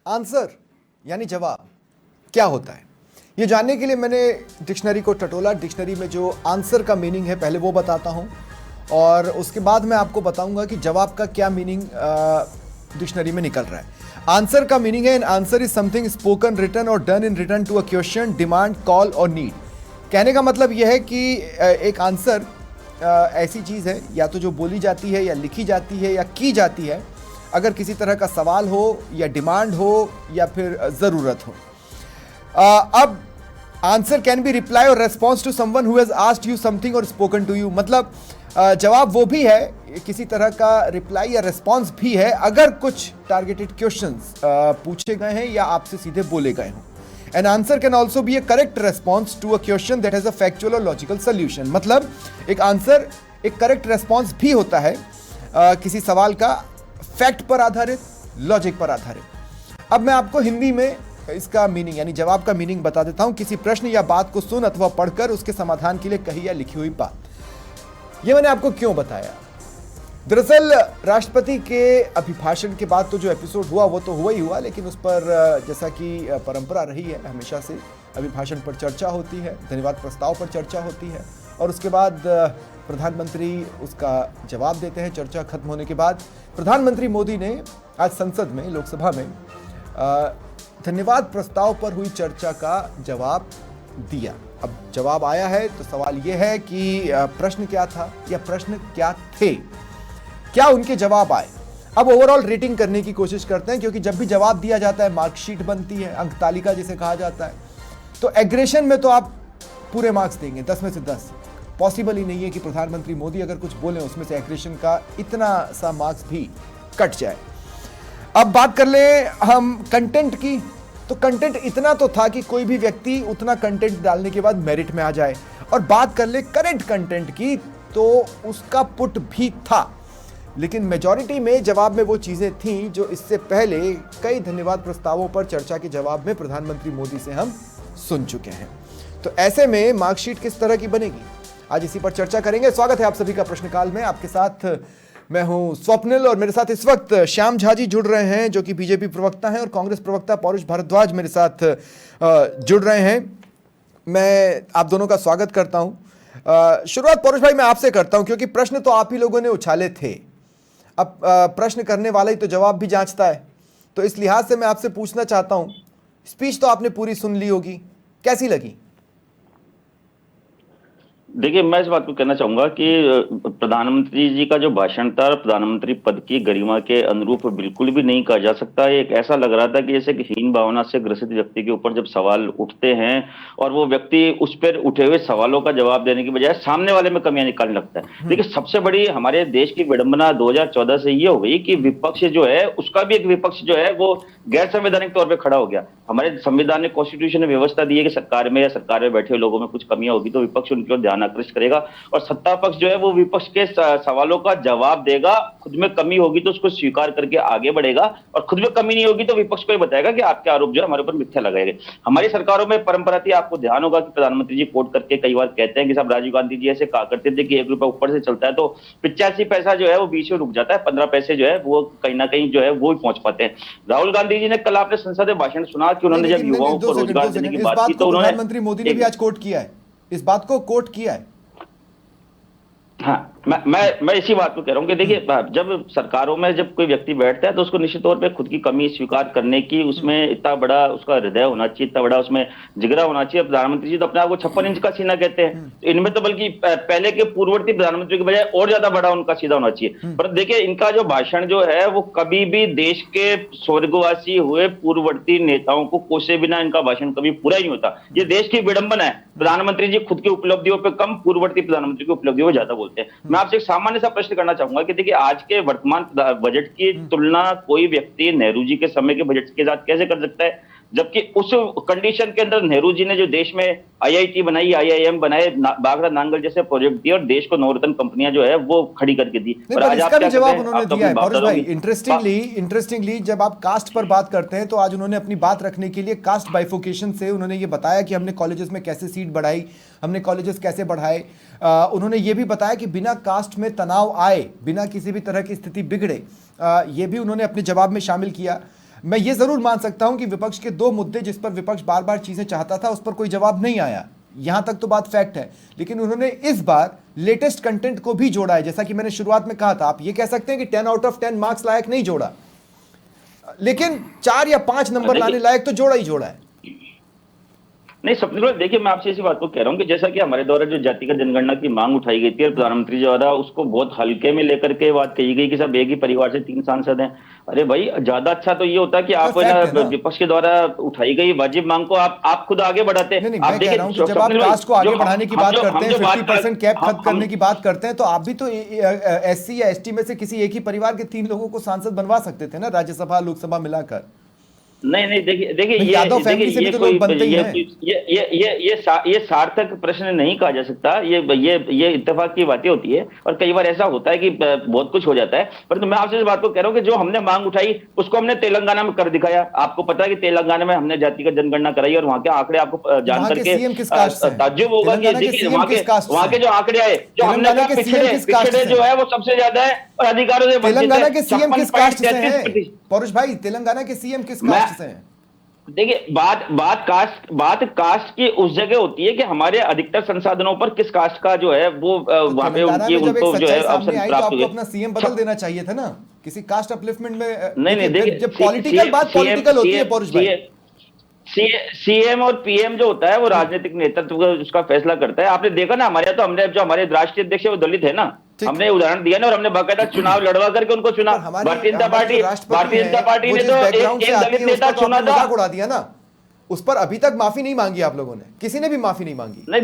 Answer यानी जवाब क्या होता है, ये जानने के लिए मैंने डिक्शनरी को टटोला। डिक्शनरी में जो आंसर का मीनिंग है पहले वो बताता हूँ, और उसके बाद मैं आपको बताऊंगा कि जवाब का क्या मीनिंग डिक्शनरी में निकल रहा है। आंसर का मीनिंग है, an answer is something spoken, written और done in return to a question, demand, call और नीड। कहने का मतलब यह है कि एक आंसर ऐसी चीज़ है या तो जो बोली जाती है या लिखी जाती है या की जाती है अगर किसी तरह का सवाल हो या डिमांड हो या फिर ज़रूरत हो। अब आंसर कैन बी रिप्लाई और response to someone who has asked you something और स्पोकन टू यू। मतलब जवाब वो भी है, किसी तरह का रिप्लाई या रेस्पॉन्स भी है अगर कुछ टारगेटेड क्वेश्चंस पूछे गए हैं या आपसे सीधे बोले गए हों। An answer can also be a correct response to a question that has a factual or logical solution। मतलब एक आंसर एक करेक्ट रेस्पॉन्स भी होता है किसी सवाल का, फैक्ट पर आधारित, लॉजिक पर आधारित। अब मैं आपको हिंदी में इसका मीनिंग यानी जवाब का मीनिंग बता देता हूं। किसी प्रश्न या बात को सुन अथवा पढ़कर उसके समाधान के लिए कही या लिखी हुई बात। यह मैंने आपको क्यों बताया? दरअसल राष्ट्रपति के अभिभाषण के बाद तो जो एपिसोड हुआ वो तो हुआ ही हुआ, लेकिन उस पर जैसा कि परंपरा रही है हमेशा से अभिभाषण पर चर्चा होती है, धन्यवाद प्रस्ताव पर चर्चा होती है, और उसके बाद प्रधानमंत्री उसका जवाब देते हैं। चर्चा खत्म होने के बाद प्रधानमंत्री मोदी ने आज संसद में, लोकसभा में धन्यवाद प्रस्ताव पर हुई चर्चा का जवाब दिया। अब जवाब आया है तो सवाल यह है कि प्रश्न क्या था या प्रश्न क्या थे, क्या उनके जवाब आए। अब ओवरऑल रेटिंग करने की कोशिश करते हैं, क्योंकि जब भी जवाब दिया जाता है मार्कशीट बनती है, अंक तालिका जिसे कहा जाता है, तो एग्रेशन में तो आप पूरे मार्क्स देंगे 10 में से 10। पॉसिबल ही नहीं है कि प्रधानमंत्री मोदी अगर कुछ बोले उसमें से एग्रेशन का इतना सा मार्क्स भी कट जाए। अब बात कर ले हम कंटेंट की, तो कंटेंट इतना तो था कि कोई भी व्यक्ति उतना कंटेंट डालने के बाद मेरिट में आ जाए। और बात कर ले करेंट कंटेंट की, तो उसका पुट भी था, लेकिन मेजॉरिटी में जवाब में वो चीजें थीं जो इससे पहले कई धन्यवाद प्रस्तावों पर चर्चा के जवाब में प्रधानमंत्री मोदी से हम सुन चुके हैं। तो ऐसे में मार्कशीट किस तरह की बनेगी, आज इसी पर चर्चा करेंगे। स्वागत है आप सभी का प्रश्नकाल में। आपके साथ मैं हूं स्वप्निल, और मेरे साथ इस वक्त श्याम झा जी जुड़ रहे हैं जो कि बीजेपी प्रवक्ता हैं, और कांग्रेस प्रवक्ता पौरुष भारद्वाज मेरे साथ जुड़ रहे हैं। मैं आप दोनों का स्वागत करता हूं। शुरुआत पौरुष भाई मैं आपसे करता हूं, क्योंकि प्रश्न तो आप ही लोगों ने उछाले थे। अब प्रश्न करने वाला ही तो जवाब भी जांचता है, तो इस लिहाज से मैं आपसे पूछना चाहता हूं, स्पीच तो आपने पूरी सुन ली होगी, कैसी लगी? देखिए, मैं इस बात को कहना चाहूंगा कि प्रधानमंत्री जी का जो भाषण था, प्रधानमंत्री पद की गरिमा के अनुरूप बिल्कुल भी नहीं कहा जा सकता। एक ऐसा लग रहा था कि जैसे कि हीन भावना से ग्रसित व्यक्ति के ऊपर जब सवाल उठते हैं और वो व्यक्ति उस पर उठे हुए सवालों का जवाब देने की बजाय सामने वाले में कमियां निकालने लगता है। देखिए, सबसे बड़ी हमारे देश की विडंबना 2014 से ये हो गई कि विपक्ष जो है उसका भी एक विपक्ष जो है वो गैर संवैधानिक तौर पर खड़ा हो गया। हमारे संविधान ने, कॉन्स्टिट्यूशन ने व्यवस्था दी है कि सरकार में या सरकार में बैठे हुए लोगों में कुछ कमियां होगी तो विपक्ष उनकी ओर ध्यान आकृष्ट करेगा, और सत्ता पक्ष जो है वो विपक्ष के सवालों का जवाब देगा। खुद में कमी होगी तो उसको स्वीकार करके आगे बढ़ेगा, और खुद में कमी नहीं होगी तो विपक्ष को ये बताएगा कि आपके आरोप जो है हमारे ऊपर मिथ्या लगाए गए। हमारी सरकारों में परंपरा थी, आपको ध्यान होगा कि प्रधानमंत्री जी कोट करके कई बार कहते हैं कि साहब राजीव गांधी जी ऐसे कहा करते थे कि 1 रुपया ऊपर से चलता है तो 85 पैसा जो है वो बीच में रुक जाता है, 15 पैसे जो है वो कहीं ना कहीं जो है वो पहुंच पाते हैं। राहुल गांधी जी ने कल आपने संसद में भाषण सुना कि उन्होंने जब युवाओं को रोजगार देने की बात की तो उन्होंने, प्रधानमंत्री मोदी ने भी आज कोट किया है, इस बात को कोट किया है। हाँ, मैं इसी बात को कह रहा हूँ कि देखिए, जब सरकारों में जब कोई व्यक्ति बैठता है तो उसको निश्चित तौर पे खुद की कमी स्वीकार करने की उसमें इतना बड़ा उसका हृदय होना चाहिए, इतना बड़ा उसमें जिगरा होना चाहिए। प्रधानमंत्री जी तो अपने आप को 56 इंच का सीना कहते हैं, तो इनमें तो बल्कि पहले के पूर्ववर्ती प्रधानमंत्री के बजाय और ज्यादा बड़ा उनका सीधा होना चाहिए। पर देखिए, इनका जो भाषण जो है वो कभी भी देश के स्वर्गवासी हुए पूर्ववर्ती नेताओं को कोसे बिना इनका भाषण कभी पूरा ही नहीं होता। ये देश की विडंबना है। प्रधानमंत्री जी खुद की उपलब्धियों पर कम, पूर्ववर्ती प्रधानमंत्री की उपलब्धियों पर ज्यादा बोलते हैं। मैं आपसे एक सामान्य सा प्रश्न करना चाहूंगा कि देखिए, आज के वर्तमान बजट की तुलना कोई व्यक्ति नेहरू जी के समय के बजट के साथ कैसे कर सकता है, जबकि उस कंडीशन के अंदर नेहरू जी ने जो देश में आईआईटी बनाई, आईआईएम बनाए, बागरा नांगल जैसे प्रोजेक्ट दिए और देश को नवरत्न कंपनियां जो है वो खड़ी करके दी। पर आज इसका भी जवाब उन्होंने दिया है पौरुष भाई। इंटरेस्टिंगली जब आप कास्ट पर बात करते हैं तो आज उन्होंने अपनी बात रखने के लिए कास्ट बाइफोकेशन से उन्होंने ये बताया कि हमने कॉलेजेस में कैसे सीट बढ़ाई, हमने कॉलेजेस कैसे बढ़ाए। उन्होंने ये भी बताया कि बिना कास्ट में तनाव आए, बिना किसी भी तरह की स्थिति बिगड़े, ये भी उन्होंने अपने जवाब में शामिल किया। मैं ये जरूर मान सकता हूं कि विपक्ष के दो मुद्दे जिस पर विपक्ष बार बार चीजें चाहता था उस पर कोई जवाब नहीं आया, यहां तक तो बात फैक्ट है। लेकिन उन्होंने इस बार लेटेस्ट कंटेंट को भी जोड़ा है, जैसा कि मैंने शुरुआत में कहा था। आप ये कह सकते हैं कि 10 आउट ऑफ 10 मार्क्स लायक नहीं जोड़ा, लेकिन 4 या 5 नंबर लाने लायक तो जोड़ा ही जोड़ा है। नहीं, सबसे पहले देखिए, मैं आपसे इसी बात को कह रहा हूँ कि जैसा कि हमारे द्वारा जो जातिगत जनगणना की मांग उठाई गई थी और प्रधानमंत्री द्वारा उसको बहुत हल्के में लेकर के बात कही गई कि सब एक ही परिवार से 3 सांसद हैं। अरे भाई, ज्यादा अच्छा तो ये होता कि आप ना विपक्ष के द्वारा उठाई गई वाजिब मांग को आप खुद आगे बढ़ाते। नहीं, मैं कह रहा हूं कि जब आप कास्ट को आगे बढ़ाने की बात करते हैं, 50% कैप खत्म करने की बात करते हैं, तो आप भी तो SC या ST में से किसी एक ही परिवार के 3 लोगों को सांसद बनवा सकते थे ना, राज्यसभा लोकसभा मिलाकर। नहीं, देखिए ये सार्थक प्रश्न नहीं कहा जा सकता। ये इत्तेफाक की बातें होती है और कई बार ऐसा होता है कि बहुत कुछ हो जाता है। परंतु मैं आपसे इस बात को कह रहा हूं कि जो हमने मांग उठाई उसको हमने तेलंगाना में कर दिखाया। आपको पता है कि तेलंगाना में हमने जातिगत जनगणना कराई और वहां के आंकड़े आपको जान करके ताज्जुब होगा कि देखिए वहां के जो आंकड़े आए, जो हमने कहा पिछड़े जो है वो सबसे ज्यादा है और अधिकारों से तेलंगाना के सीएम किस कास्ट से हैं? पौरुष भाई, तेलंगाना के सीएम किस कास्ट से हैं? देखिए, बात कास्ट की उस जगह होती है कि हमारे अधिकतर संसाधनों पर किस कास्ट का जो है वो वहां पे उनको जो है अवसर प्राप्त हुए। अपना सीएम बदल देना चाहिए था ना, किसी कास्ट अपलिफ्टमेंट में। नहीं, देखिए, जब पॉलिटिकल बात पॉलिटिकल होती है पौरुष भाई। सीएम और पीएम जो होता है वो राजनीतिक नेतृत्व का उसका फैसला करता है। आपने देखा ना, हमारे यहाँ तो हमने जो हमारे राष्ट्रीय अध्यक्ष है वो दलित है ना, हमने उदाहरण दिया ना, और हमने बाकायदा चुनाव लड़वा करके उनको चुना। भारतीय जनता पार्टी ने तो एक दलित नेता चुना था, उड़ा दिया ना। उस पर अभी तक माफी नहीं मांगी आप लोगों ने, किसी ने भी माफी नहीं मांगी। नहीं,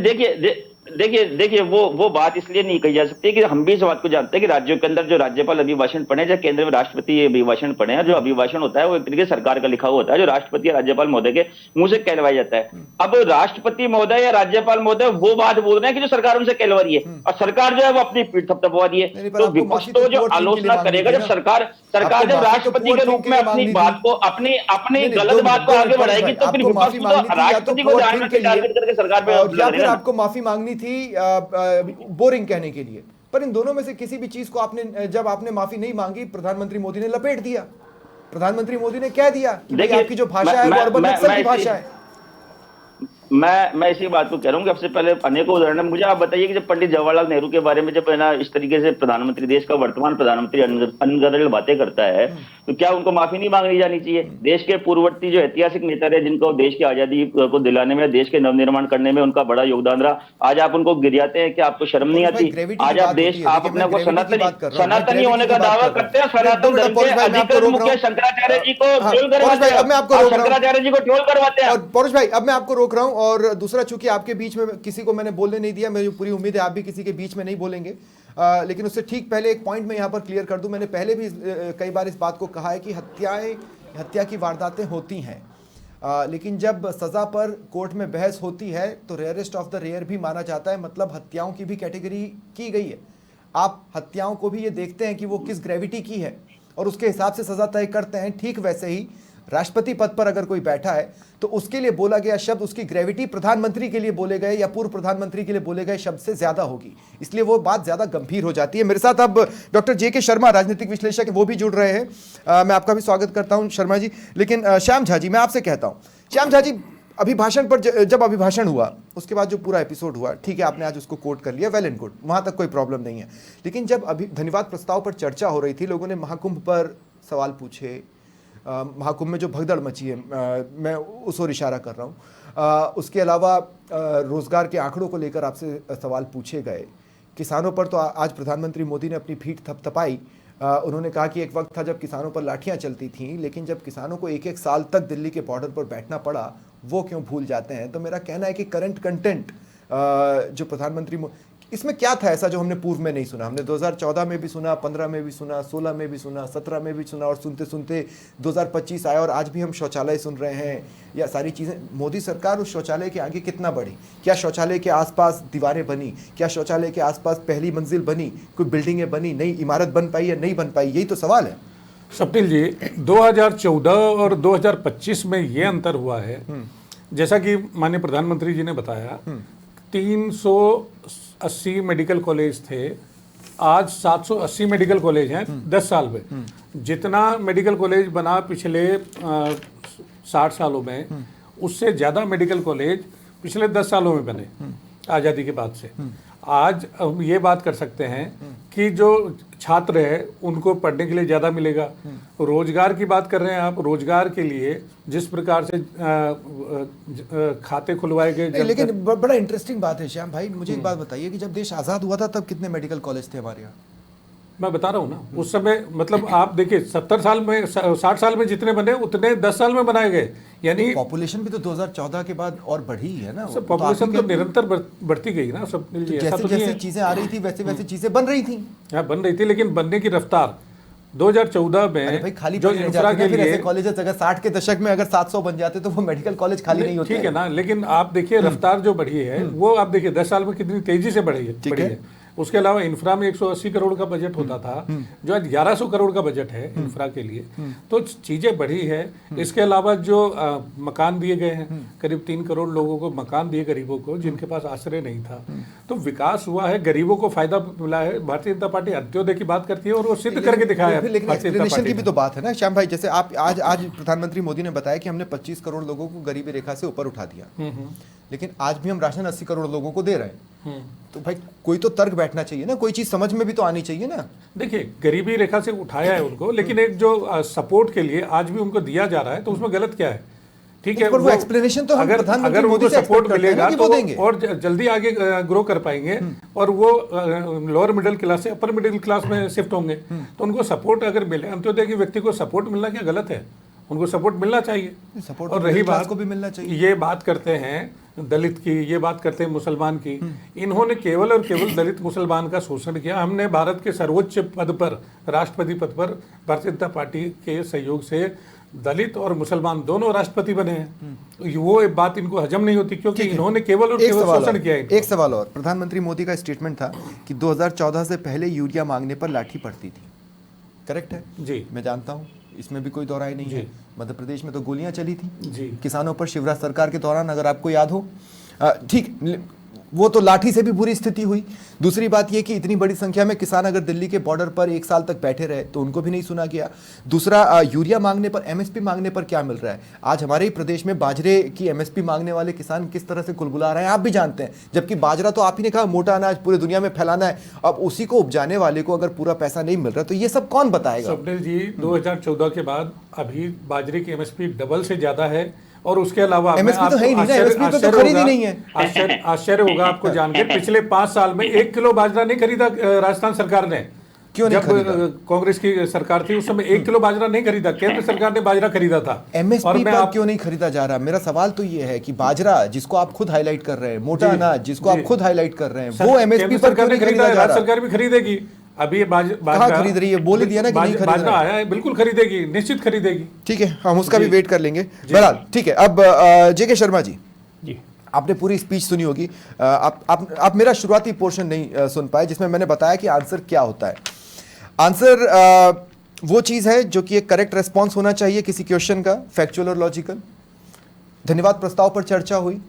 देखिए वो बात इसलिए नहीं कही जा सकती कि हम भी इस बात को जानते हैं कि राज्यों के अंदर जो राज्यपाल अभिभाषण पढ़े या केंद्र में राष्ट्रपति अभिभाषण पढ़े हैं, जो अभिभाषण होता है वो एक तरीके से सरकार का लिखा हुआ होता है, जो राष्ट्रपति या राज्यपाल महोदय के मुंह से कहलवाया जाता है। अब राष्ट्रपति महोदय या राज्यपाल महोदय वो बात बोल रहे हैं कि जो सरकार उनसे कहलवा रही है, और सरकार जो है वो अपनी पीठ थपथपा रही है। तो विपक्ष तो जो आलोचना करेगा, जब सरकार जब राष्ट्रपति के रूप में अपनी बात को अपनी गलत बात को आगे बढ़ाएगी, तो फिर विपक्ष तो राष्ट्रपति को टारगेट करके सरकार पे आपको माफी मांगनी थी बोरिंग कहने के लिए। पर इन दोनों में से किसी भी चीज को आपने, जब आपने माफी नहीं मांगी, प्रधानमंत्री मोदी ने लपेट दिया। प्रधानमंत्री मोदी ने कह दिया कि आपकी जो भाषा है वो अर्बन नक्सल की भाषा है। मैं इसी बात को कह रहा हूँ कि सबसे पहले अनेकों उदाहरण। मुझे आप बताइए कि जब पंडित जवाहरलाल नेहरू के बारे में जब है ना इस तरीके से प्रधानमंत्री, देश का वर्तमान प्रधानमंत्री अनगढ़ बातें करता है, तो क्या उनको माफी नहीं मांगनी जानी चाहिए? देश के पूर्ववर्ती जो ऐतिहासिक नेता रहे, जिनको देश की आजादी को दिलाने में, देश के नवनिर्माण करने में उनका बड़ा योगदान रहा, आज आप उनको गिराते हैं कि आपको शर्म नहीं आती? आज आप अपने को सनातनी होने का दावा करते हैं, सनातन धर्म के अधिकृत मुख्य शंकराचार्य जी को ट्रोल करवाते हैं, शंकराचार्य जी को ट्रोल करवाते हैं। पौरुष भाई, अब मैं आपको रोक रहा हूं। और दूसरा, चूंकि आपके बीच में किसी को मैंने बोलने नहीं दिया, मेरी पूरी उम्मीद है आप भी किसी के बीच में नहीं बोलेंगे, लेकिन उससे ठीक पहले एक पॉइंट मैं यहां पर क्लियर कर दूं। मैंने पहले भी कई बार इस बात को कहा है कि हत्या की वारदातें होती हैं, लेकिन जब सजा पर कोर्ट में बहस होती है तो रेयरेस्ट ऑफ द रेयर भी माना जाता है। मतलब हत्याओं की भी कैटेगरी की गई है। आप हत्याओं को भी ये देखते हैं कि वो किस ग्रेविटी की है और उसके हिसाब से सजा तय करते हैं। ठीक वैसे ही राष्ट्रपति पद पर अगर कोई बैठा है तो उसके लिए बोला गया शब्द, उसकी ग्रेविटी प्रधानमंत्री के लिए बोले गए या पूर्व प्रधानमंत्री के लिए बोले गए शब्द से ज्यादा होगी, इसलिए वो बात ज्यादा गंभीर हो जाती है। मेरे साथ अब डॉक्टर JK शर्मा, राजनीतिक विश्लेषक, वो भी जुड़ रहे हैं। मैं आपका भी स्वागत करता हूं शर्मा जी। लेकिन श्याम झा जी, मैं आपसे कहता हूं, श्याम झा जी, अभिभाषण पर जब अभिभाषण हुआ उसके बाद जो पूरा एपिसोड हुआ, ठीक है, आपने आज उसको कोट कर लिया, वेल एंड गुड, वहां तक कोई प्रॉब्लम नहीं है। लेकिन जब धन्यवाद प्रस्ताव पर चर्चा हो रही थी, लोगों ने महाकुंभ पर सवाल पूछे, महाकुंभ में जो भगदड़ मची है, मैं उस ओर इशारा कर रहा हूँ। उसके अलावा रोजगार के आंकड़ों को लेकर आपसे सवाल पूछे गए। किसानों पर तो आज प्रधानमंत्री मोदी ने अपनी पीठ थपथपाई। उन्होंने कहा कि एक वक्त था जब किसानों पर लाठियां चलती थीं, लेकिन जब किसानों को एक साल तक दिल्ली के बॉर्डर पर बैठना पड़ा, वो क्यों भूल जाते हैं। तो मेरा कहना है कि करंट कंटेंट जो प्रधानमंत्री, इसमें क्या था ऐसा जो हमने पूर्व में नहीं सुना? हमने 2014 में भी सुना, 15 में भी सुना, 16 में भी सुना, 17 में भी सुना, और सुनते सुनते 2025 आया और आज भी हम शौचालय सुन रहे हैं या सारी चीज़ें। मोदी सरकार उस शौचालय के आगे कितना बढ़ी? क्या शौचालय के आसपास दीवारें बनी? क्या शौचालय के आसपास पहली मंजिल बनी? कोई बिल्डिंगें बनी? नई इमारत बन पाई या नहीं बन पाई? यही तो सवाल है। स्वप्निल जी, 2014 और 2025 में ये अंतर हुआ है, जैसा कि माननीय प्रधानमंत्री जी ने बताया, 380 मेडिकल कॉलेज थे, आज 780 मेडिकल कॉलेज हैं 10 साल में। जितना मेडिकल कॉलेज बना पिछले 60 सालों में, उससे ज़्यादा मेडिकल कॉलेज पिछले 10 सालों में बने आज़ादी के बाद से। आज हम ये बात कर सकते हैं कि जो छात्र है उनको पढ़ने के लिए ज़्यादा मिलेगा। रोजगार की बात कर रहे हैं आप, रोजगार के लिए जिस प्रकार से खाते खुलवाए गए। लेकिन बड़ा इंटरेस्टिंग बात है श्याम भाई, मुझे एक बात बताइए कि जब देश आज़ाद हुआ था तब कितने मेडिकल कॉलेज थे हमारे यहाँ? मैं बता रहा हूँ ना, उस समय मतलब आप देखिए 70 साल में 60 साल में जितने बने उतने 10 साल में बनाए गए। यानी पॉपुलेशन भी तो 2014 के बाद और बढ़ी है ना। पॉपुलेशन तो निरंतर बढ़ती गई ना सब। जैसे जैसे चीजें आ रही थी वैसे वैसे चीजें बन रही थी। हाँ, बन रही थी, लेकिन बनने की रफ्तार 2014 में भाई खाली जो इंफ्रा के लिए ऐसे कॉलेजेस अगर 60 के दशक में अगर 700 बन जाते तो वो मेडिकल कॉलेज खाली नहीं होते। ठीक है ना, लेकिन आप देखिए रफ्तार जो बढ़ी है वो आप देखिए 10 साल में कितनी तेजी से बढ़ी है। उसके अलावा इंफ्रा में 180 करोड़ का बजट होता था, जो आज 1100 करोड़ का बजट है इंफ्रा के लिए। तो चीजें बढ़ी है। इसके अलावा जो मकान दिए गए हैं, करीब 3 करोड़ लोगों को मकान दिए, गरीबों को जिनके पास आश्रय नहीं था। तो विकास हुआ है, गरीबों को फायदा मिला है। भारतीय जनता पार्टी अंत्योदय की बात करती है और वो सिद्ध करके दिखाया है। लेकिन एक्सप्लेनेशन की भी तो बात है ना श्याम भाई। जैसे आप आज प्रधानमंत्री मोदी ने बताया कि हमने 25 करोड़ लोगों को गरीबी रेखा से ऊपर उठा दिया, लेकिन आज भी हम राशन 80 करोड़ लोगों को दे रहे हैं। तो भाई कोई तो तर्क बैठना चाहिए ना, कोई चीज समझ में भी तो आनी चाहिए ना। देखिए गरीबी रेखा से उठाया है उनको, लेकिन एक जो सपोर्ट के लिए आज भी उनको दिया जा रहा है, तो उसमें गलत क्या है? ठीक है, पर वो एक्सप्लेनेशन तो हम अगर उनको सपोर्ट मिलेगा तो और जल्दी आगे ग्रो कर पाएंगे और वो लोअर मिडिल क्लास से अपर मिडिल क्लास में शिफ्ट होंगे। तो उनको सपोर्ट अगर मिले, अंत्योदय के व्यक्ति को सपोर्ट मिलना क्या गलत है? उनको सपोर्ट मिलना चाहिए। सपोर्ट और रही बात को भी मिलना चाहिए। ये बात करते हैं दलित की, ये बात करते हैं मुसलमान की। इन्होंने केवल और केवल दलित मुसलमान का शोषण किया। हमने भारत के सर्वोच्च पद पर, राष्ट्रपति पद पर भारतीय जनता पार्टी के सहयोग से दलित और मुसलमान दोनों राष्ट्रपति बने हैं। वो एक बात इनको हजम नहीं होती, क्योंकि इन्होंने केवल और केवल शोषण किया है। एक सवाल और, प्रधानमंत्री मोदी का स्टेटमेंट था कि 2014 से पहले यूरिया मांगने पर लाठी पड़ती थी। करेक्ट है जी, मैं जानता हूँ, इसमें भी कोई दोहराई नहीं है। मध्य प्रदेश में तो गोलियां चली थी जी किसानों पर शिवराज सरकार के दौरान, अगर आपको याद हो। ठीक, वो तो लाठी से भी बुरी स्थिति हुई। दूसरी बात यह कि इतनी बड़ी संख्या में किसान अगर दिल्ली के बॉर्डर पर 1 साल तक बैठे रहे तो उनको भी नहीं सुना गया। दूसरा, यूरिया मांगने पर, एमएसपी मांगने पर क्या मिल रहा है? आज हमारे ही प्रदेश में बाजरे की एमएसपी मांगने वाले किसान किस तरह से कुलबुला रहे हैं आप भी जानते हैं। जबकि बाजरा तो आप ही ने कहा मोटा अनाज पूरे दुनिया में फैलाना है, अब उसी को उपजाने वाले को अगर पूरा पैसा नहीं मिल रहा तो ये सब कौन बताएगा? स्वप्निल जी, 2014 के बाद अभी बाजरे की एमएसपी डबल से ज्यादा है। और उसके अलावा एमएसपी तो है ही नहीं ना, एमएसपी तो खरीद ही नहीं है। आश्चर्य होगा आपको जान के, पिछले 5 साल में 1 किलो बाजरा नहीं खरीदा राजस्थान सरकार ने। क्यों नहीं खरीदा? जब कांग्रेस की सरकार थी उस समय 1 किलो बाजरा नहीं खरीदा, केंद्र सरकार ने बाजरा खरीदा था। एमएसपी पर क्यों नहीं खरीदा जा रहा? मेरा सवाल तो ये है कि बाजरा जिसको आप खुद हाईलाइट कर रहे हैं, मोटा अनाज जिसको आप खुद हाईलाइट कर रहे हैं, वो एमएसपी पर क्यों नहीं खरीदा जा रहा? राज्य सरकार भी खरीदेगी। अभी कहाँ खरीद रही है? बोल ही दिया ना कि नहीं खरीद बाजरा आया है, बिल्कुल खरीदेगी, निश्चित खरीदेगी। ठीक है, हम उसका भी वेट कर लेंगे। बहरहाल ठीक है। अब जेके शर्मा जी, आपने पूरी स्पीच सुनी होगी। आप मेरा शुरुआती पोर्शन नहीं सुन पाए जिसमें मैंने बताया कि आंसर क्या होता है। आंसर वो चीज है जो कि एक करेक्ट रेस्पॉन्स होना चाहिए किसी क्वेश्चन का, फैक्चुअल और लॉजिकल। धन्यवाद प्रस्ताव पर चर्चा हुई।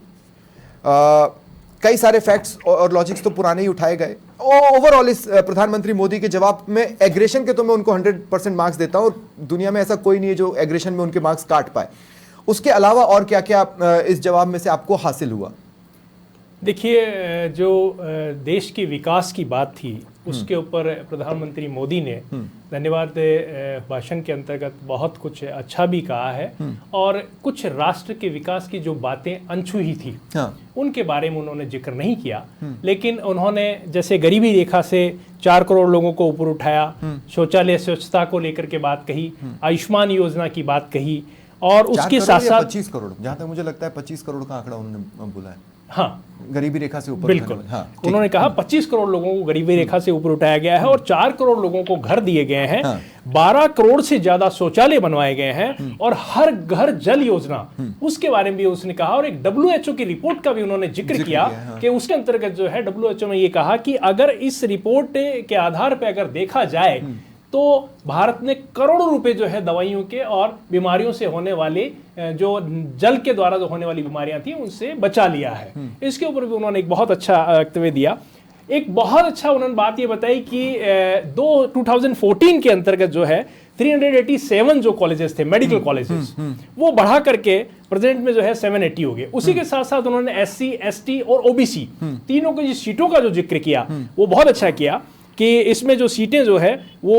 कई सारे फैक्ट्स और लॉजिक्स तो पुराने ही उठाए गए। ओवरऑल इस प्रधानमंत्री मोदी के जवाब में एग्रेशन के तो मैं उनको 100% मार्क्स देता हूं, और दुनिया में ऐसा कोई नहीं है जो एग्रेशन में उनके मार्क्स काट पाए। उसके अलावा और क्या क्या इस जवाब में से आपको हासिल हुआ? देखिए, जो देश के विकास की बात थी उसके ऊपर प्रधानमंत्री मोदी ने धन्यवाद भाषण के अंतर्गत बहुत कुछ अच्छा भी कहा है, और कुछ राष्ट्र के विकास की जो बातें अनछुई थी उनके बारे में उन्होंने जिक्र नहीं किया। लेकिन उन्होंने जैसे गरीबी रेखा से 4 करोड़ लोगों को ऊपर उठाया, शौचालय स्वच्छता को लेकर के बात कही, आयुष्मान योजना की बात कही, और उसके साथ साथ 25 करोड़, जहां तक मुझे लगता है 25 करोड़ का आंकड़ा उन्होंने बोला है। हाँ, गरीबी रेखा से ऊपर। बिल्कुल, हाँ, उन्होंने कहा 25 करोड़ लोगों को गरीबी रेखा से ऊपर उठाया गया है और 4 करोड़ लोगों को घर दिए गए हैं। 12 करोड़ से ज्यादा शौचालय बनवाए गए हैं, और हर घर जल योजना उसके बारे में भी उसने कहा। और एक WHO की रिपोर्ट का भी उन्होंने जिक्र किया कि उसके अंतर्गत जो है WHO ने ये कहा कि अगर इस रिपोर्ट के आधार पर अगर देखा जाए तो भारत ने करोड़ों रुपए जो है दवाइयों के और बीमारियों से होने वाले, जो जल के द्वारा जो होने वाली बीमारियां थी उनसे बचा लिया है। इसके ऊपर भी उन्होंने एक बहुत अच्छा वक्तव्य दिया। एक बहुत अच्छा उन्होंने बात ये बताई कि 2014 के अंतर्गत जो है 387 जो कॉलेजेस थे मेडिकल कॉलेजेस वो बढ़ा करके प्रेजेंट में जो है 780 हो गए। उसी के साथ साथ उन्होंने SC, ST और OBC तीनों की सीटों का जो जिक्र किया वो बहुत अच्छा किया कि इसमें जो सीटें जो है वो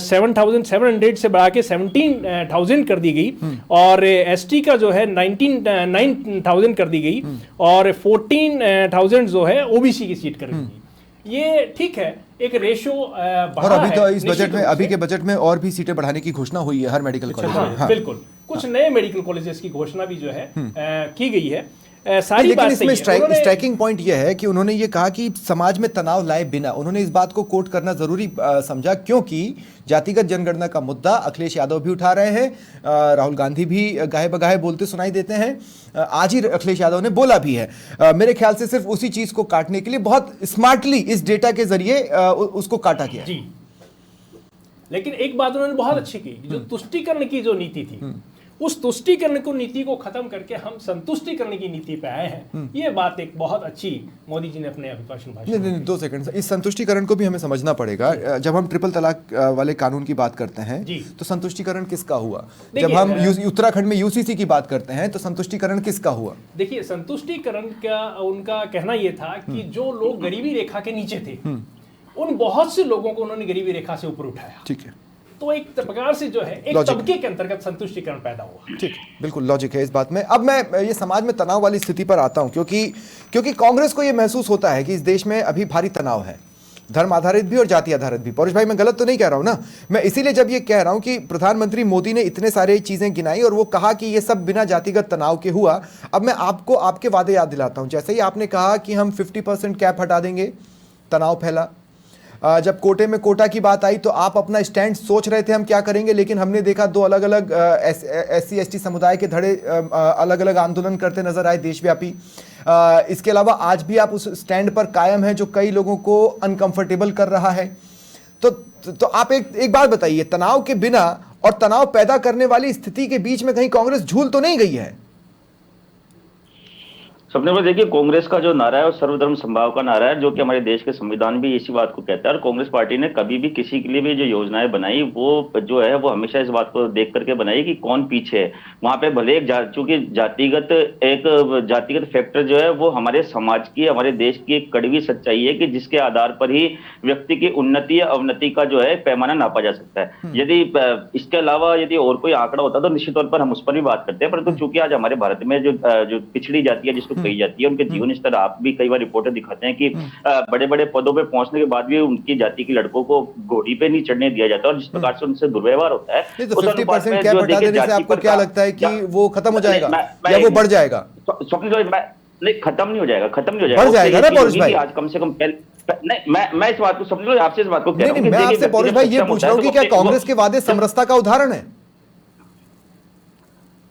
7,700 से बढ़ा के 17,000 कर दी गई और ST का जो है 9,000 कर दी गई और 14,000 जो है OBC की सीट कर दी गई। ये ठीक है, एक रेशो और अभी तो इस बजट में, अभी के बजट में और भी सीटें बढ़ाने की घोषणा हुई है हर मेडिकल कॉलेज में। हाँ, बिल्कुल, कुछ नए मेडिकल कॉलेजेस की घोषणा भी जो है की गई है। सारी लेकिन बात इसमें सही है। स्ट्राइकिंग पॉइंट यह है कि उन्होंने ये कहा कि समाज में तनाव लाए बिना, उन्होंने इस बात को कोट करना जरूरी समझा क्योंकि जातिगत जनगणना का मुद्दा अखिलेश यादव भी उठा रहे हैं, राहुल गांधी भी गाहे बगाहे बोलते सुनाई देते हैं, आज ही अखिलेश यादव ने बोला भी है। मेरे ख्याल से सिर्फ उसी चीज को काटने के लिए बहुत स्मार्टली इस डेटा के जरिए उसको काटा गया जी। लेकिन एक बात उन्होंने बहुत अच्छी की, जो तुष्टीकरण की जो नीति थी उस तुष्टीकरण को नीति को खत्म करके हम संतुष्टीकरण की नीति पे आए हैं। ये बात एक बहुत अच्छी मोदी जी ने अपने अभिभाषण भाषण नहीं, 2 सेकंड, इस संतुष्टीकरण को भी हमें समझना पड़ेगा। जब हम ट्रिपल तलाक वाले कानून की बात करते हैं तो संतुष्टीकरण किसका हुआ? जब हम उत्तराखंड में UCC की बात करते हैं तो संतुष्टीकरण किसका हुआ? देखिए, संतुष्टीकरण का उनका कहना यह था कि जो लोग गरीबी रेखा के नीचे थे उन बहुत से लोगों को उन्होंने गरीबी रेखा से ऊपर उठाया। ठीक है, तो एक प्रकार से जो है एक तबके के अंतर्गत संतुष्टीकरण पैदा हुआ। ठीक, बिल्कुल लॉजिक है इस बात में। अब मैं ये समाज में तनाव वाली स्थिति पर आता हूं क्योंकि कांग्रेस को ये महसूस होता है कि इस देश में अभी भारी तनाव है, धर्म आधारित भी और जाति आधारित भी। पौरुष भाई, मैं गलत तो नहीं कह रहा हूं ना? मैं इसीलिए जब ये कह रहा हूं कि प्रधानमंत्री मोदी ने इतने सारे चीजें गिनाई और वो कहा कि ये सब बिना जातिगत तनाव के हुआ। अब मैं आपको आपके वादे याद दिलाता हूं। जैसे ही आपने कहा कि हम 50% कैप हटा देंगे, तनाव फैला। जब कोटे में कोटा की बात आई तो आप अपना स्टैंड सोच रहे थे हम क्या करेंगे, लेकिन हमने देखा 2 अलग अलग SC ST समुदाय के धड़े अलग अलग आंदोलन करते नजर आए देशव्यापी। इसके अलावा आज भी आप उस स्टैंड पर कायम हैं जो कई लोगों को अनकंफर्टेबल कर रहा है। तो आप एक बात बताइए, तनाव के बिना और तनाव पैदा करने वाली स्थिति के बीच में कहीं कांग्रेस झूल तो नहीं गई है? सबने पर देखिए, कांग्रेस का जो नारा है वो सर्वधर्म समभाव का नारा है, जो कि हमारे देश के संविधान भी इसी बात को कहता है। और कांग्रेस पार्टी ने कभी भी किसी के लिए भी जो योजनाएं बनाई वो जो है वो हमेशा इस बात को देख करके बनाई कि कौन पीछे है। वहां पे भले चूंकि जातिगत फैक्टर जो है वो हमारे समाज की, हमारे देश की एक कड़वी सच्चाई है कि जिसके आधार पर ही व्यक्ति की उन्नति या अवनति का जो है पैमाना नापा जा सकता है। यदि इसके अलावा यदि और कोई आंकड़ा होता तो निश्चित तौर पर हम उस पर भी बात करते हैं, परंतु चूंकि आज हमारे भारत में जो पिछड़ी जाति है जिसको कही जाती है, उनके जीवन स्तर आप भी कई बार रिपोर्टें दिखाते हैं कि बड़े बड़े पदों पे पहुंचने के बाद भी उनकी जाति के लड़कों को घोड़ी पे नहीं चढ़ने दिया जाता और जिस प्रकार से उनसे दुर्व्यवहार होता है। नहीं तो 50% कैप हटा देने से आपको क्या लगता है कि वो खत्म हो जाएगा या वो बढ़ जाएगा? नहीं, खत्म नहीं हो जाएगा, खत्म नहीं हो जाएगा, बढ़ जाएगा ना पौरुष भाई? आज कम से कम नहीं, मैं इस बात को समझ लो, आपसे इस बात को कह रहा हूं। मैं आपसे पौरुष भाई ये पूछ रहा हूं कि क्या कांग्रेस के वादे समरसता का उदाहरण है?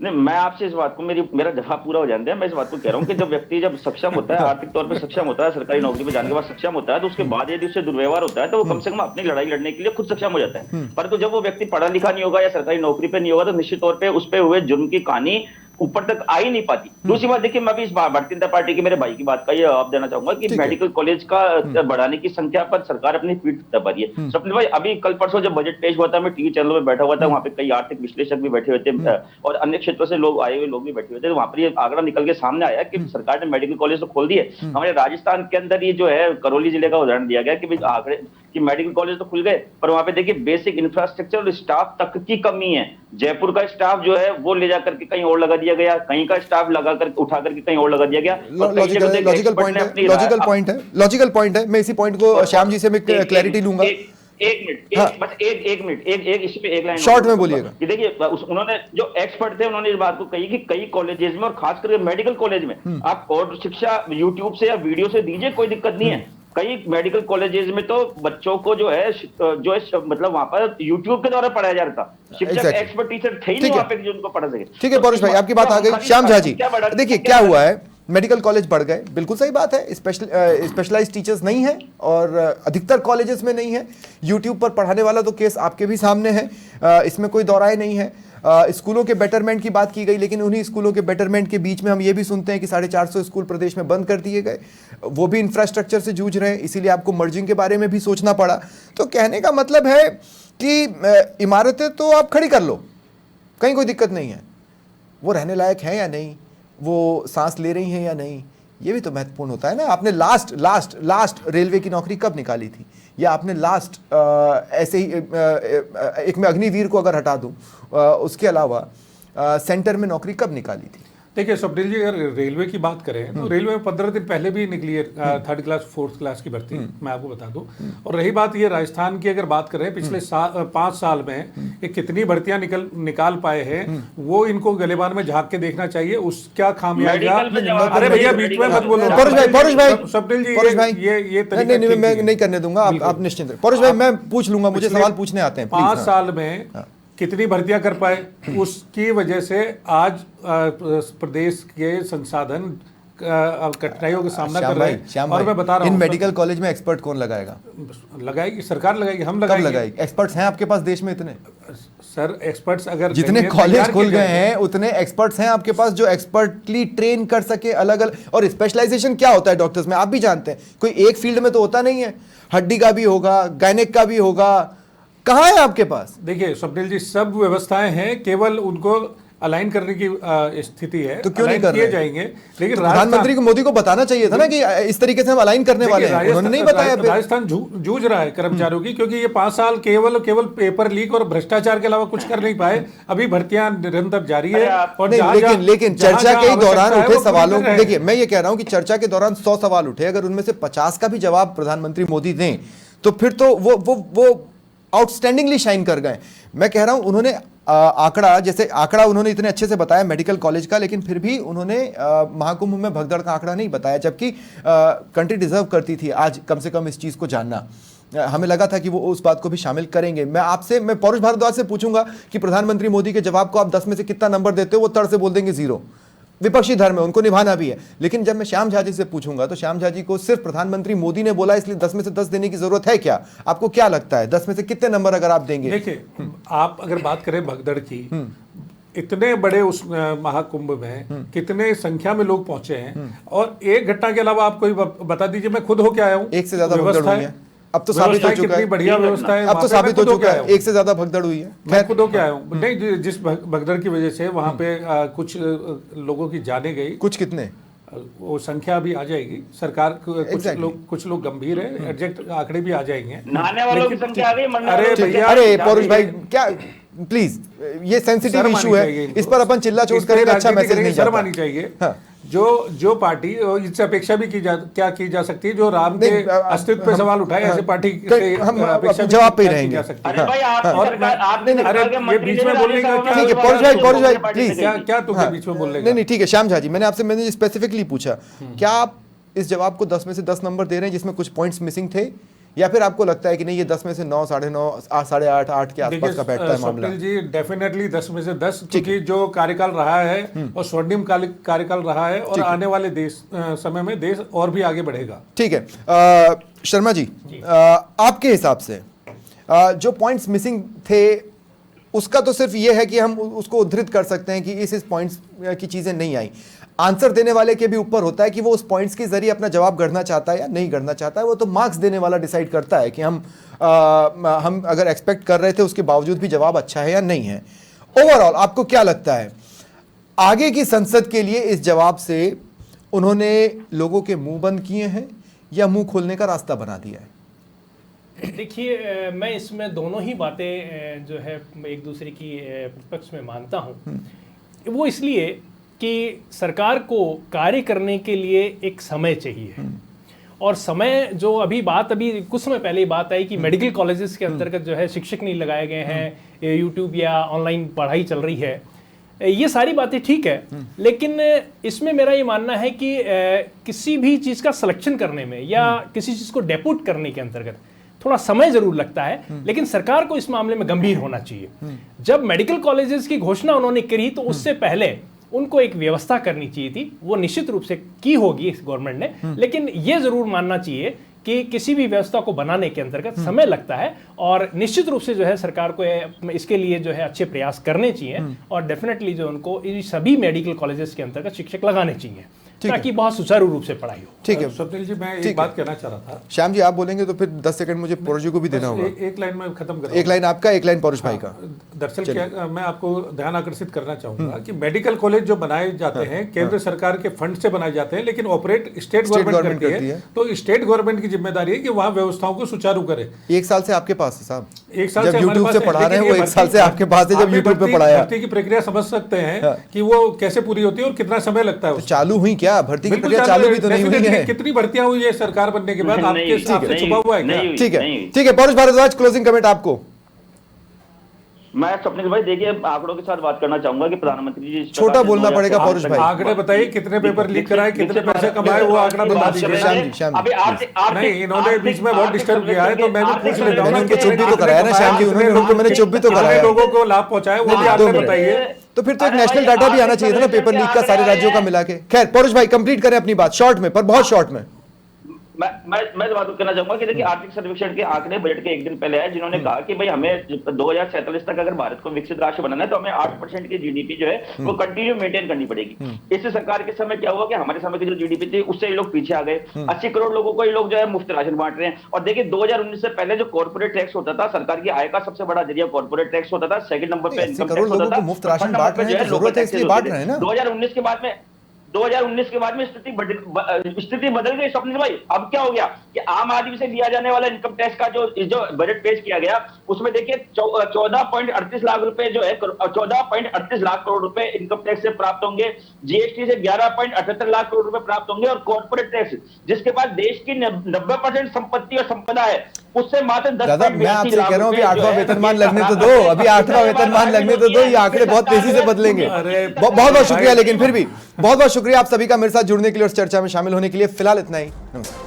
नहीं, मैं आपसे इस बात को मेरा जवाब पूरा हो जाने दें। मैं इस बात को कह रहा हूं कि जब व्यक्ति जब सक्षम होता है, आर्थिक तौर पे सक्षम होता है, सरकारी नौकरी पे जाने के बाद सक्षम होता है, तो उसके बाद यदि उससे दुर्व्यवहार होता है तो वो कम से कम अपनी लड़ाई लड़ने के लिए खुद सक्षम हो जाता है। परंतु जब वो व्यक्ति पढ़ा लिखा नहीं होगा या सरकारी नौकरी पे नहीं होगा तो निश्चित तौर पर उस पर हुए जुर्म की कहानी ऊपर तक आ ही नहीं पाती। दूसरी बात देखिए, मैं भी इस भारतीय जनता पार्टी के मेरे भाई की बात का ये जवाब देना चाहूंगा कि मेडिकल कॉलेज का बढ़ाने की संख्या पर सरकार अपनी पीठ दबा रही है। स्वप्निल भाई, अभी कल परसों जब बजट पेश हुआ था, मैं टीवी चैनल में बैठा हुआ था, वहां पे कई आर्थिक विश्लेषक भी बैठे हुए थे और अन्य क्षेत्रों से लोग आए हुए लोग भी बैठे हुए थे। वहां पर ये आंकड़ा निकल के सामने आया कि सरकार ने मेडिकल कॉलेज तो खोल दिए। हमारे राजस्थान के अंदर ये जो है करौली जिले का उदाहरण दिया गया कि आंकड़े कि मेडिकल कॉलेज तो खुल गए पर वहां पे देखिए बेसिक इंफ्रास्ट्रक्चर और स्टाफ तक की कमी है। जयपुर का स्टाफ जो है वो ले जाकर के कहीं और लगा दिया गया, कहीं का स्टाफ लगा कर उठा करके कहीं और लगा दिया गया। लॉजिकल पॉइंट है। मैं इसी पॉइंट को श्याम जी से मैं क्लैरिटी लूंगा। एक मिनट इस पे एक लाइन शॉर्ट में बोलिएगा। देखिए, उन्होंने जो एक्सपर्ट थे उन्होंने इस बात को कही कि कई कॉलेजेस में और खास करके मेडिकल कॉलेज में आप और शिक्षा यूट्यूब से या वीडियो से दीजिए, कोई दिक्कत नहीं है। कई मेडिकल कॉलेजेस में तो बच्चों को जो है मतलब वहां पर यूट्यूब के द्वारा पढ़ाया जा रहा था। शिक्षक एक्सपर्ट टीचर थे ही नहीं वहां पे जो उनको पढ़ा सके। ठीक है पौरुष भाई, आपकी बात आ गई। श्याम झा जी, देखिए क्या हुआ है, मेडिकल कॉलेज बढ़ गए, बिल्कुल सही बात है। स्पेशलाइज्ड टीचर्स नहीं है और अधिकतर कॉलेजेस में नहीं है। यूट्यूब पर पढ़ाने वाला तो केस आपके भी सामने है, इसमें कोई दौराए नहीं है। स्कूलों के बेटरमेंट की बात की गई, लेकिन उन्हीं स्कूलों के बेटरमेंट के बीच में हम ये भी सुनते हैं कि 450 स्कूल प्रदेश में बंद कर दिए गए, वो भी इंफ्रास्ट्रक्चर से जूझ रहे हैं, इसीलिए आपको मर्जिंग के बारे में भी सोचना पड़ा। तो कहने का मतलब है कि इमारतें तो आप खड़ी कर लो, कहीं कोई दिक्कत नहीं है, वो रहने लायक है या नहीं, वो सांस ले रही हैं या नहीं, ये भी तो महत्वपूर्ण होता है ना। आपने लास्ट रेलवे की नौकरी कब निकाली थी, या आपने लास्ट ऐसे ही एक मैं अग्निवीर को अगर हटा दूं, उसके अलावा सेंटर में नौकरी कब निकाली थी? देखिए स्वप्निल जी, अगर रेलवे की बात करें तो रेलवे में 15 दिन पहले भी निकली है 3rd क्लास 4th क्लास की भर्ती, मैं आपको बता दूं। और रही बात ये राजस्थान की, अगर बात करें पिछले 5 साल में ये कितनी भर्तियां निकाल पाए हैं, वो इनको गलेबान में झांक के देखना चाहिए। उसका खामियाजा, अरे भैया बीच में मत बोलो परोश भाई स्वप्निल जी, ये नहीं, मैं नहीं करने दूंगा, आप निश्चिंत। परोश भाई मैं पूछ लूंगा, मुझे सवाल पूछने आते हैं। 5 साल में कितनी भर्तियां कर पाए, उसकी वजह से आज प्रदेश के संसाधन कठिनाइयों का सामना कर रहे हैं। और मैं बता रहा हूं, इन मेडिकल कॉलेज में एक्सपर्ट कौन लगाएगा? लगाएगी सरकार, लगाएगी, हम कब लगाएगी? एक्सपर्ट्स हैं आपके पास देश में इतने? सर एक्सपर्ट्स अगर जितने कॉलेज खुल गए हैं उतने एक्सपर्ट्स हैं आपके पास जो एक्सपर्टली ट्रेन कर सके अलग अलग। और स्पेशलाइजेशन क्या होता है डॉक्टर्स में, आप भी जानते हैं, कोई एक फील्ड में तो होता नहीं है, हड्डी का भी होगा, गायनेक का भी होगा, कहाँ है आपके पास? देखिए स्वप्निल जी, सब व्यवस्थाएं हैं, केवल उनको अलाइन करने की स्थिति है, तो क्यों नहीं कर रहे जाएंगे। लेकिन तो प्रधानमंत्री को मोदी को बताना चाहिए था ना कि इस तरीके से हम अलाइन करने वाले हैं, उन्होंने नहीं बताया। राजस्थान जूझ रहा है कर्मचारियों की, क्योंकि ये 5 साल केवल पेपर लीक और भ्रष्टाचार के अलावा कुछ कर नहीं पाए। अभी भर्तियां निरंतर जारी है। और लेकिन चर्चा के दौरान उठे सवालों, देखिए मैं ये कह रहा हूं कि चर्चा के दौरान 100 सवाल उठे, अगर उनमें से 50 का भी जवाब प्रधानमंत्री मोदी दें तो फिर तो वो आउटस्टैंडिंगली शाइन कर गए। मैं कह रहा हूं उन्होंने आंकड़ा उन्होंने इतने अच्छे से बताया मेडिकल कॉलेज का, लेकिन फिर भी उन्होंने महाकुंभ में भगदड़ का आंकड़ा नहीं बताया, जबकि कंट्री डिजर्व करती थी आज कम से कम इस चीज को जानना। हमें लगा था कि वो उस बात को भी शामिल करेंगे। मैं पौरुष भारद्वाज से पूछूंगा कि प्रधानमंत्री मोदी के जवाब को आप 10 में से कितना नंबर देते हो, वो तड़ से बोल देंगे 0। विपक्षी धर्म है, उनको निभाना भी है। लेकिन जब मैं श्याम झा जी से पूछूंगा तो श्याम झा जी को सिर्फ प्रधानमंत्री मोदी ने बोला इसलिए 10 में से 10 देने की जरूरत है क्या? आपको क्या लगता है 10 में से कितने नंबर अगर आप देंगे? देखिए, आप अगर बात करें भगदड़ की, इतने बड़े उस महाकुंभ में कितने संख्या में लोग पहुंचे हैं, और एक घटना के अलावा आप कोई बता दीजिए। मैं खुद होके आया हूँ, एक से ज्यादा भगदड़ हुई है, अब तो साबित हो चुका है। बढ़िया व्यवस्था है, अब तो साबित हो चुका है, एक से ज्यादा भगदड़ हुई है। मैं खुद होके आया हूँ। नहीं, जिस भगदड़ की वजह से वहां पे कुछ लोगों की जाने गई, कुछ कितने, वो संख्या भी आ जाएगी। सरकार कुछ लोग गंभीर है, एग्जैक्ट आंकड़े भी आ जाएंगे। नहाने वालों की संख्या आ गई, अरे भैया, अरे पौरुष भाई क्या, प्लीज ये सेंसिटिव इशू है, इस पर अपन चिल्ला चोट करेंगे, अच्छा मैसेज नहीं शर्म आनी चाहिए। जो पार्टी इससे अपेक्षा भी की जा सकती है, जो राम के अस्तित्व पे सवाल उठाए, ऐसे पार्टी से हम जवाब पे ही रहेंगे। अरे बीच में बोलने का ठीक है पौरुष भाई प्लीज, क्या तुम्हें बीच में बोलने का? नहीं ठीक है श्याम झा जी, मैंने स्पेसिफिकली पूछा, क्या आप इस जवाब को 10 में से 10 नंबर दे रहे हैं जिसमें कुछ पॉइंट्स मिसिंग थे, या फिर आपको लगता है कि नहीं ये 10 में से 9, 9.5, 8, 8 के आसपास का बैठता है मामला? जी डेफिनेटली 10 में से 10, क्योंकि जो कार्यकाल रहा है और स्वर्णिम कार्यकाल रहा है, और आने वाले समय में देश और भी आगे बढ़ेगा। ठीक है शर्मा जी, आपके हिसाब से जो पॉइंट्स मिसिंग थे उसका तो सिर्फ ये है कि हम उसको उद्धृत कर सकते हैं कि इस पॉइंट्स की चीजें नहीं आई। आंसर देने वाले के भी ऊपर होता है कि वो उस पॉइंट्स के जरिए अपना जवाब गढ़ना चाहता है या नहीं गढ़ना चाहता है। वो तो मार्क्स देने वाला डिसाइड करता है कि हम अगर एक्सपेक्ट कर रहे थे उसके बावजूद भी जवाब अच्छा है या नहीं है। ओवरऑल आपको क्या लगता है आगे की संसद के लिए इस जवाब से उन्होंने लोगों के मुंह बंद किए हैं या मुंह खोलने का रास्ता बना दिया है? देखिए, मैं इसमें दोनों ही बातें जो है एक दूसरे की प्रतिपक्ष में मानता हूँ। वो इसलिए कि सरकार को कार्य करने के लिए एक समय चाहिए, और समय जो अभी कुछ समय पहले बात आई कि मेडिकल कॉलेजेस के अंतर्गत जो है शिक्षक नहीं लगाए गए हैं, यूट्यूब या ऑनलाइन पढ़ाई चल रही है, ये सारी बातें ठीक है। लेकिन इसमें मेरा ये मानना है कि किसी भी चीज़ का सिलेक्शन करने में या किसी चीज़ को डेप्यूट करने के अंतर्गत थोड़ा समय जरूर लगता है, लेकिन सरकार को इस मामले में गंभीर होना चाहिए। जब मेडिकल कॉलेजेस की घोषणा उन्होंने करी तो उससे पहले उनको एक व्यवस्था करनी चाहिए थी, वो निश्चित रूप से की होगी इस गवर्नमेंट ने, लेकिन ये जरूर मानना चाहिए कि किसी भी व्यवस्था को बनाने के अंतर्गत समय लगता है और निश्चित रूप से जो है सरकार को इसके लिए जो है अच्छे प्रयास करने चाहिए और डेफिनेटली जो उनको इन सभी मेडिकल कॉलेजेस के अंतर्गत शिक्षक लगाने चाहिए ताकि बहुत सुचारू रूप से पढ़ाई हो। ठीक है स्वप्निल जी, मैं एक बात कहना चाह रहा था। श्याम जी आप बोलेंगे तो फिर 10 सेकंड मुझे पौरुष जी को भी देना होगा। एक लाइन में खत्म कर, एक लाइन आपका, एक लाइन पौरुष भाई का। दरअसल क्या मैं आपको ध्यान आकर्षित करना चाहूंगा कि मेडिकल कॉलेज जो बनाए जाते हैं केंद्र सरकार के फंड से बनाए जाते हैं, लेकिन ऑपरेट स्टेट गवर्नमेंट करती है। तो स्टेट गवर्नमेंट की जिम्मेदारी है कि वहां व्यवस्थाओं को सुचारू करे। एक साल से आपके पास है साहब, एक साल जब यूट्यूब से पढ़ा रहे हैं वो एक साल से आपके पास है, जब यूट्यूब पे पढ़ाया। भर्ती की प्रक्रिया समझ सकते हैं कि वो कैसे पूरी होती है और कितना समय लगता है। चालू हुई क्या भर्ती की प्रक्रिया? चालू भी तो नहीं हुई है। कितनी भर्तियां हुई है सरकार बनने के बाद? आपके छुपा हुआ है क्या? ठीक है पौरुष भारद्वाज, क्लोजिंग कमेंट आपको। मैं स्वप्निल भाई देखिए आंकड़ों के साथ बात करना चाहूंगा कि प्रधानमंत्री जी छोटा बोलना पड़ेगा पौरुष भाई। आंकड़े बताइए, कितने पेपर लीक कराए, कितने पैसे कमाए, वो आंकड़ा बता दीजिए। नहीं, इन्होंने बीच में बहुत डिस्टर्ब किया है तो मैं भी पूछ लेता हूँ। उनको चुप भी तो कराया ना श्याम जी, उनको मैंने चुप भी तो कराया। लोगों को लाभ पहुंचाए वो भी आपने बताइए। तो फिर तो एक नेशनल डाटा भी आना चाहिए था ना पेपर लीक का सारे राज्यों का मिला के। खैर पौरुष भाई कंप्लीट करें अपनी बात शॉर्ट में, पर बहुत शॉर्ट में। मैं बात करना चाहूंगा कि देखिए आर्थिक सर्वेक्षण के आंकड़े बजट के एक दिन पहले आए जिन्होंने कहा कि भाई हमें 2047 तक अगर भारत को विकसित राष्ट्र बनाना है तो हमें 8% की जीडीपी जो है वो कंटिन्यू मेंटेन करनी पड़ेगी। इससे सरकार के समय क्या हुआ कि हमारे समय की जो जीडीपी थी उससे ये लोग पीछे आ गए। 80 करोड़ लोगों को ये लोग जो है मुफ्त राशन बांट रहे हैं। और देखिए 2019 से पहले जो कॉर्पोरेट टैक्स होता था, सरकार की आय का सबसे बड़ा जरिया कॉर्पोरेट टैक्स होता था, सेकंड नंबर पे इनकम टैक्स होता था, मुफ्त राशन बांट रहे हैं, जरूरत है इसलिए बांट रहे हैं ना। 2019 के बाद में स्थिति बदल गई स्वप्निल भाई। अब क्या हो गया कि आम आदमी से लिया जाने वाला इनकम टैक्स का जो बजट पेश किया गया उसमें देखिए 14.38 लाख रुपए जो है 14.38 लाख करोड़ रुपए इनकम टैक्स से प्राप्त होंगे। जीएसटी से 11.78 लाख करोड़ रुपए प्राप्त होंगे और कॉर्पोरेट टैक्स जिसके पास देश की 90% संपत्ति और संपदा है उससे मात्र 10। दादा मैं आपसे कह रहा हूँ अभी 8वां वेतनमान लगने तो दो, अभी 8वां वेतनमान लगने तो दो, ये आंकड़े बहुत तेजी से बदलेंगे। बहुत बहुत शुक्रिया, लेकिन फिर भी बहुत बहुत शुक्रिया आप सभी का मेरे साथ जुड़ने के लिए और चर्चा में शामिल होने के लिए। फिलहाल इतना ही, नमस्कार।